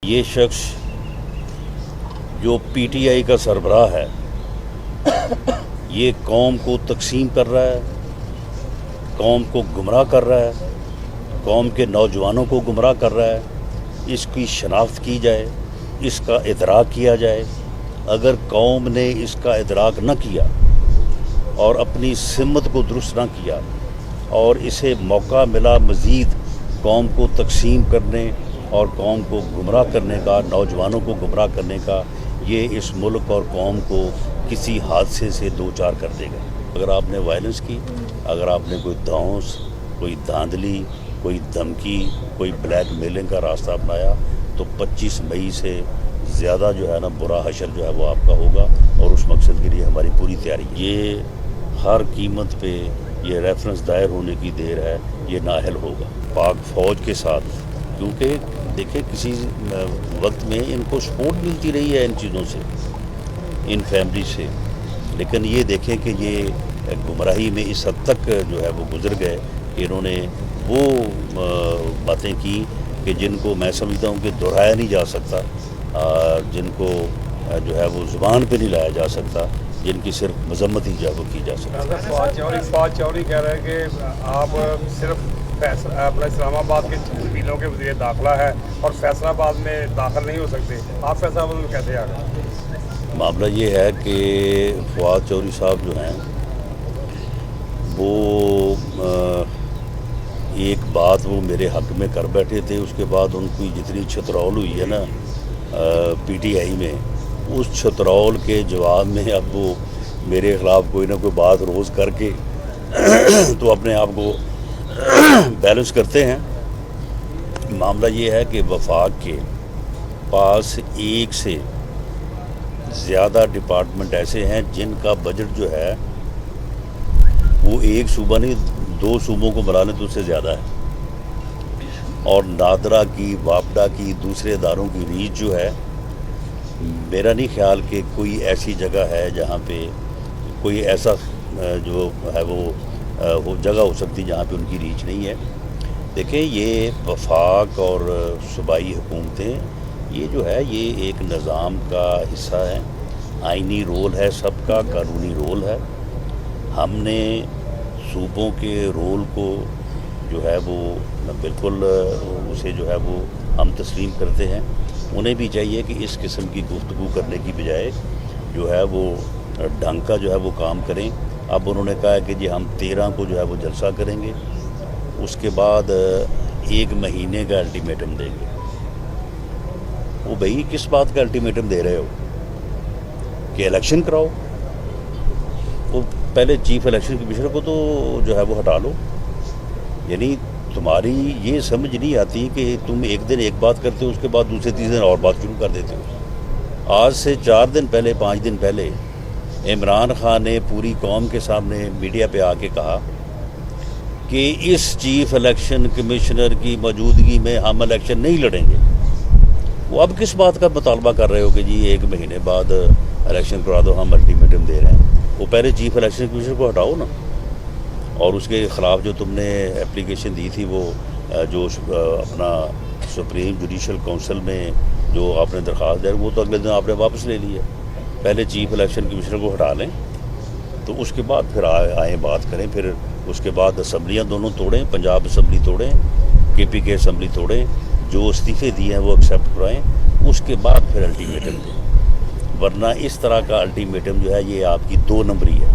یہ شخص جو پی ٹی آئی کا سربراہ ہے یہ قوم کو تقسیم کر رہا ہے، قوم کو گمراہ کر رہا ہے، قوم کے نوجوانوں کو گمراہ کر رہا ہے۔ اس کی شناخت کی جائے، اس کا ادراک کیا جائے۔ اگر قوم نے اس کا ادراک نہ کیا اور اپنی سمت کو درست نہ کیا اور اسے موقع ملا مزید قوم کو تقسیم کرنے اور قوم کو گمراہ کرنے کا، نوجوانوں کو گمراہ کرنے کا، یہ اس ملک اور قوم کو کسی حادثے سے دوچار کر دے گا۔ اگر آپ نے وائلنس کی، اگر آپ نے کوئی دھونس، کوئی دھاندلی، کوئی دھمکی، کوئی بلیک میلنگ کا راستہ اپنایا تو 25 مئی سے زیادہ جو ہے نا برا حشر جو ہے وہ آپ کا ہوگا، اور اس مقصد کے لیے ہماری پوری تیاری ہے۔ یہ ہر قیمت پہ یہ ریفرنس دائر ہونے کی دیر ہے، یہ نااہل ہوگا پاک فوج کے ساتھ، کیونکہ دیکھیں کسی وقت میں ان کو سپورٹ ملتی رہی ہے ان چیزوں سے، ان فیملی سے، لیکن یہ دیکھیں کہ یہ گمراہی میں اس حد تک جو ہے وہ گزر گئے کہ انہوں نے وہ باتیں کی کہ جن کو میں سمجھتا ہوں کہ دہرایا نہیں جا سکتا، جن کو جو ہے وہ زبان پہ نہیں لایا جا سکتا، جن کی صرف مذمت ہی جو کی جا سکتی۔ فواد چوہدری کہہ رہے ہیں کہ آپ صرف اپنا اسلام آباد کے ضلعوں کے وزیر داخلہ ہے اور فیصل آباد میں داخل نہیں ہو سکتے، آپ فیصل آباد میں کیسے آ گئے؟ معاملہ یہ ہے کہ فواد چوہدری صاحب جو ہیں وہ ایک بات وہ میرے حق میں کر بیٹھے تھے، اس کے بعد ان کی جتنی چھترول ہوئی ہے نا پی ٹی آئی میں، اس چھترول کے جواب میں اب وہ میرے خلاف کوئی نہ کوئی بات روز کر کے تو اپنے آپ کو بیلنس کرتے ہیں۔ معاملہ یہ ہے کہ وفاق کے پاس ایک سے زیادہ ڈپارٹمنٹ ایسے ہیں جن کا بجٹ جو ہے وہ ایک صوبہ نہیں 2 صوبوں کو ملا لیں تو اس سے زیادہ ہے، اور نادرا کی، واپڈا کی، دوسرے اداروں کی ریچ جو ہے، میرا نہیں خیال کہ کوئی ایسی جگہ ہے جہاں پہ کوئی ایسا جو ہے وہ جگہ ہو سکتی جہاں پہ ان کی ریچ نہیں ہے۔ دیکھیں یہ وفاق اور صوبائی حکومتیں یہ جو ہے یہ ایک نظام کا حصہ ہے، آئینی رول ہے سب کا، قانونی رول ہے۔ ہم نے صوبوں کے رول کو جو ہے وہ بالکل اسے جو ہے وہ ہم تسلیم کرتے ہیں۔ انہیں بھی چاہیے کہ اس قسم کی گفتگو کرنے کی بجائے جو ہے وہ ڈھنگ کا جو ہے وہ کام کریں۔ اب انہوں نے کہا ہے کہ جی ہم 13 کو جو ہے وہ جلسہ کریں گے، اس کے بعد 1 مہینے کا الٹیمیٹم دیں گے۔ وہ بھئی کس بات کا الٹیمیٹم دے رہے ہو کہ الیکشن کراؤ؟ وہ پہلے چیف الیکشن کمیشنر کو تو جو ہے وہ ہٹا لو۔ یعنی تمہاری یہ سمجھ نہیں آتی کہ تم ایک دن ایک بات کرتے ہو، اس کے بعد دوسرے تیسرے دن اور بات شروع کر دیتے ہو۔ آج سے 4 دن پہلے، 5 دن پہلے عمران خان نے پوری قوم کے سامنے میڈیا پہ آ کے کہا کہ اس چیف الیکشن کمیشنر کی موجودگی میں ہم الیکشن نہیں لڑیں گے۔ وہ اب کس بات کا مطالبہ کر رہے ہو کہ جی 1 مہینے بعد الیکشن کرا دو، ہم الٹیمیٹم دے رہے ہیں؟ وہ پہلے چیف الیکشن کمیشنر کو ہٹاؤ نا، اور اس کے خلاف جو تم نے اپلیکیشن دی تھی وہ جو اپنا سپریم جوڈیشل کونسل میں جو آپ نے درخواست دی وہ تو اگلے دن آپ نے واپس لے لی ہے۔ پہلے چیف الیکشن کمیشنر کو ہٹا لیں تو اس کے بعد پھر آئیں بات کریں۔ پھر اس کے بعد اسمبلیاں دونوں توڑیں، پنجاب اسمبلی توڑیں، کے پی کے اسمبلی توڑیں، جو استعفے دیے ہیں وہ ایکسیپٹ کرائیں، اس کے بعد پھر الٹیمیٹم دیں۔ ورنہ اس طرح کا الٹیمیٹم جو ہے یہ آپ کی 2 نمبری ہے۔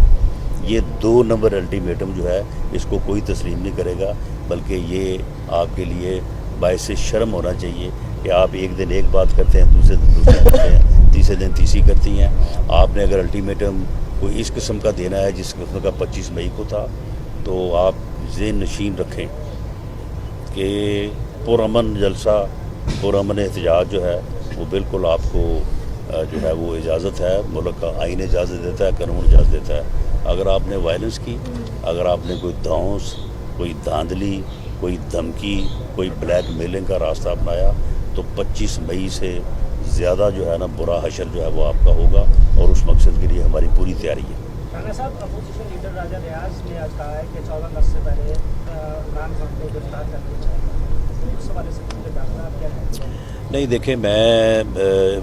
یہ 2 نمبر الٹیمیٹم جو ہے اس کو کوئی تسلیم نہیں کرے گا، بلکہ یہ آپ کے لیے باعث شرم ہونا چاہیے کہ آپ ایک دن ایک بات کرتے ہیں، دوسرے دن دوسری کرتے ہیں، تیسرے دن تیسری کرتی ہیں۔ آپ نے اگر الٹیمیٹم کوئی اس قسم کا دینا ہے جس قسم کا 25 مئی کو تھا، تو آپ ذہن نشین رکھیں کہ پرامن جلسہ، پرامن احتجاج جو ہے وہ بالکل آپ کو جو ہے وہ اجازت ہے، ملک کا آئین اجازت دیتا ہے، قانون اجازت دیتا ہے۔ اگر آپ نے وائلنس کی، اگر آپ نے کوئی دھونس، کوئی دھاندلی، کوئی دھمکی، کوئی بلیک میلنگ کا راستہ اپنایا تو 25 مئی سے زیادہ جو ہے نا برا حشر جو ہے وہ آپ کا ہوگا، اور اس مقصد کے لیے ہماری پوری تیاری ہے۔ رانا صاحب، اپوزیشن لیڈر راجہ ریاض نے آج کہا ہے کہ 14 اگست سے پہلے عمران خان کو گرفتار کرنا چاہیے۔ उस हवाले से मुझे जानना आप क्या कहेंगे? नहीं देखें, मैं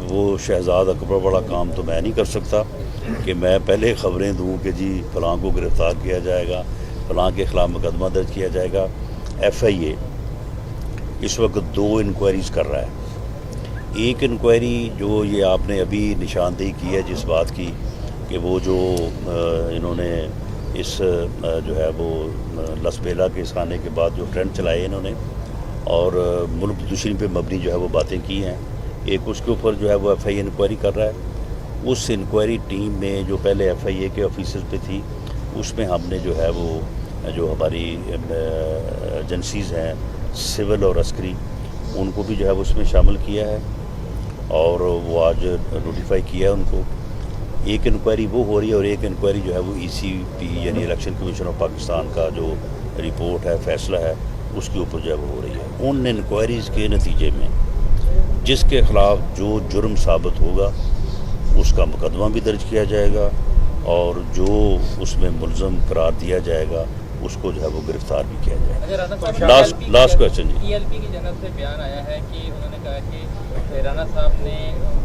वो शहजाद अकबर वाला काम तो मैं नहीं कर सकता कि मैं पहले ख़बरें दूं कि जी फ़लाँ को गिरफ़्तार किया जाएगा, फ़लाँ के ख़िलाफ़ मुकदमा दर्ज किया जाएगा। FIA इस वक्त 2 इंक्वायरीज़ कर रहा है। एक इंक्वायरी जो ये आपने अभी निशानदेही की है जिस बात की कि वो जो इन्होंने इस जो है वो लसबेला के इस आने के बाद जो ट्रेंड चलाए इन्होंने और मुल्क दुश्मनी पे मबनी जो है वो बातें की हैं, एक उसके ऊपर जो है वो FIA इंक्वायरी कर रहा है। उस इंक्वायरी टीम में जो पहले FIA के ऑफिसर्स पे थी उसमें हमने जो है वो जो हमारी एजेंसीज़ हैं सिविल और अस्करी उनको भी जो है वो उसमें शामिल किया है और वो आज नोटिफाई किया है उनको। एक इंक्वायरी वो हो रही है और एक इंक्वायरी जो है वो ECP यानी इलेक्शन कमीशन ऑफ पाकिस्तान का जो रिपोर्ट है, फैसला है, उसके ऊपर जो है वो हो रही है। उन इंक्वायरीज़ के नतीजे में जिसके ख़िलाफ़ जो जुर्म साबित होगा उसका मुकदमा भी दर्ज किया जाएगा और जो उसमें मुलज़म करार दिया जाएगा उसको जो है वो गिरफ़्तार भी किया जाएगा। लास्ट क्वेश्चन जी। TLP की जानब से बयान आया है कि उन्होंने कहा कि राणा साहब ने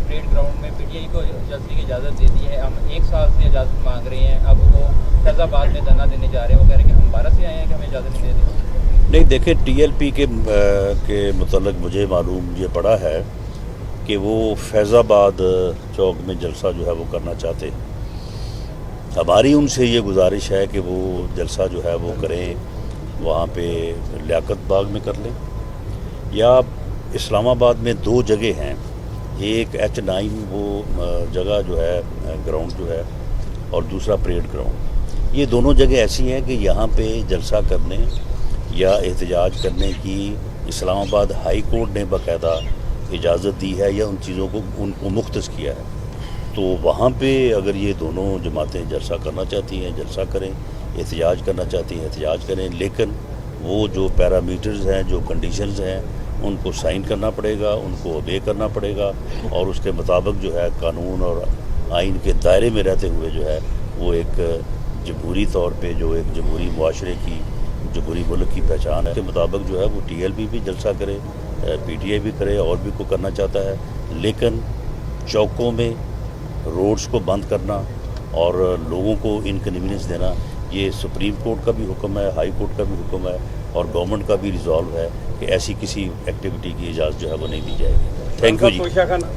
परेड ग्राउंड में PTI को जल्दी की इजाज़त दे दी है, हम 1 साल से इजाज़त मांग रहे हैं, अब वो फैज़ाबाद में धरना देने जा रहे हैं, वो कह रहे हैं कि हम 12 से आए हैं कि हमें इजाज़त नहीं दे दी। नहीं देखें, TLP के मुतल्लिक़ मुझे मालूम ये पड़ा है कि वो फैज़ाबाद चौक में जलसा जो है वो करना चाहते हैं। हमारी उनसे ये गुजारिश है कि वो जलसा जो है वो करें वहाँ पे लियाकत बाग में कर लें या इस्लामाबाद में 2 जगह हैं, एक H9 वो जगह जो है ग्राउंड जो है और दूसरा परेड ग्राउंड। ये दोनों जगह ऐसी हैं कि यहाँ पे जलसा करने या एहतजाज करने की इस्लामाबाद हाई कोर्ट ने बाकायदा इजाज़त दी है या उन चीज़ों को उनको मुख्तस किया है। तो वहाँ पे अगर ये दोनों जमातें जलसा करना चाहती हैं जलसा करें, एहतजाज करना चाहती हैं एहतजाज करें, लेकिन वो जो पैरामीटर्स हैं, जो कंडीशंस हैं, उनको साइन करना पड़ेगा, उनको ओबे करना पड़ेगा और उसके मुताबिक जो है कानून और आइन के दायरे में रहते हुए जो है वो एक जमहूरी तौर पे जो एक जमहूरी मुआशरे की जमहूरी मुल्क की पहचान है के मुताबिक जो है वो TLP भी जलसा करे, PTI भी करे और भी कोई करना चाहता है, लेकिन चौकों में रोड्स को बंद करना और लोगों को इनकन्वीनियंस देना ये सुप्रीम कोर्ट का भी हुक्म है, हाई कोर्ट का भी हुक्म है और गवर्नमेंट का भी रिजॉल्व है कि ऐसी किसी एक्टिविटी की इजाज़त जो है वो नहीं दी जाएगी। Thank you ji.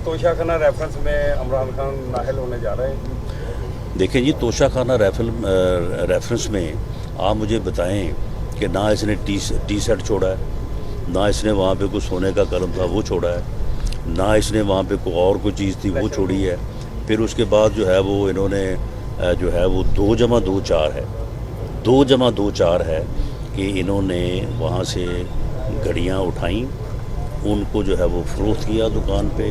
Toshakhana reference में इमरान खान नाहल होने जा रहे हैं। देखें जी, तोशाखाना रेफरेंस में आप मुझे बताएं कि ना इसने टी शर्ट छोड़ा है, ना इसने वहाँ पे कुछ सोने का कलम था वो छोड़ा है, ना इसने वहाँ पे कोई और कोई चीज़ थी वो छोड़ी है। फिर उसके बाद जो है वो इन्होंने जो है वो 2+2=4 है, 2+2=4 है कि इन्होंने वहाँ से घड़ियाँ उठाईं, उनको जो है वो फ़रोख्त किया दुकान पे,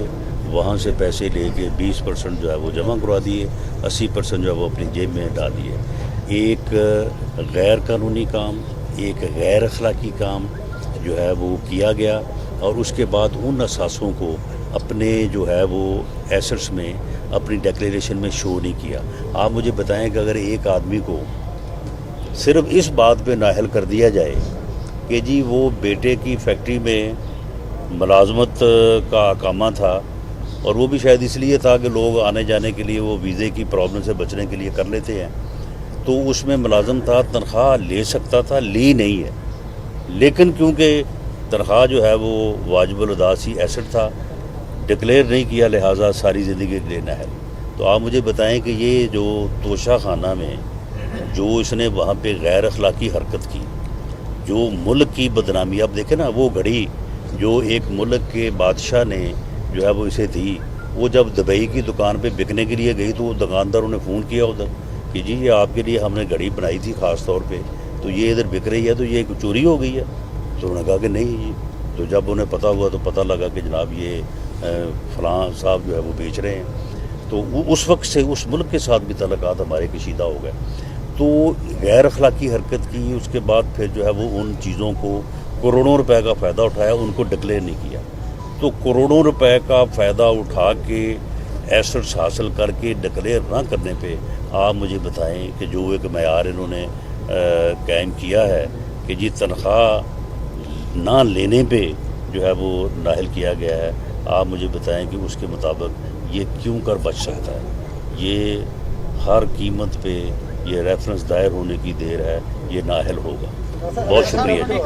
वहाँ से पैसे लेके 20% जो है वो जमा करवा दिए, 80% जो है वो अपनी जेब में डाल दिए। एक गैर कानूनी काम, एक गैर अखलाकी काम जो है वो किया गया और उसके बाद उन असासों को अपने जो है वो एसेट्स में अपनी डिक्लेरेशन में शो नहीं किया। आप मुझे बताएं कि अगर एक आदमी को सिर्फ इस बात पे नाअहल कर दिया जाए कि जी वो बेटे की फैक्ट्री में मुलाजमत का अकामा था और वो भी शायद इसलिए था कि लोग आने जाने के लिए वो वीज़े की प्रॉब्लम से बचने के लिए कर लेते हैं, तो उसमें मुलाजम था, तनख्वाह ले सकता था, ली नहीं है, लेकिन क्योंकि तनख्वाह जो है वो वाजिबुल अदासी एसेट था, डिक्लेयर नहीं किया, लिहाजा सारी ज़िंदगी के लिए नाअहल। तो आप मुझे बताएं कि ये जो तोशाखाना में जो इसने वहाँ पे गैर अखलाकी हरकत की, जो मुल्क की बदनामी, आप देखें ना वो घड़ी जो एक मुल्क के बादशाह ने जो है वो इसे दी, वो जब दुबई की दुकान पे बिकने के लिए गई तो वो दुकानदारों ने फ़ोन किया उधर कि जी ये आपके लिए हमने घड़ी बनाई थी ख़ास तौर पे, तो ये इधर बिक रही है, तो ये चोरी हो गई है। तो उन्होंने कहा कि नहीं जी। तो जब उन्हें पता हुआ तो पता लगा कि जनाब ये फ़लाँ साहब जो है वो बेच रहे हैं। तो उस वक्त से उस मुल्क के साथ भी तल्लुकात हमारे कशीदा हो गए। तो गैर अखलाकी हरकत की, उसके बाद फिर जो है वो उन चीज़ों को करोड़ों रुपए का फ़ायदा उठाया, उनको डिक्लेयर नहीं किया। तो करोड़ों रुपए का फ़ायदा उठा के एसेट्स हासिल करके डिक्लेयर ना करने पे आप मुझे बताएं कि जो एक मयार इन्होंने कायम किया है कि जी तनख्वाह ना लेने पे जो है वो नाअहल किया गया है, आप मुझे बताएं कि उसके मुताबिक ये क्यों कर बच सकता है। ये हर कीमत पे ये रेफरेंस दायर होने की देर है, ये नाअहल होगा। बहुत शुक्रिया जी।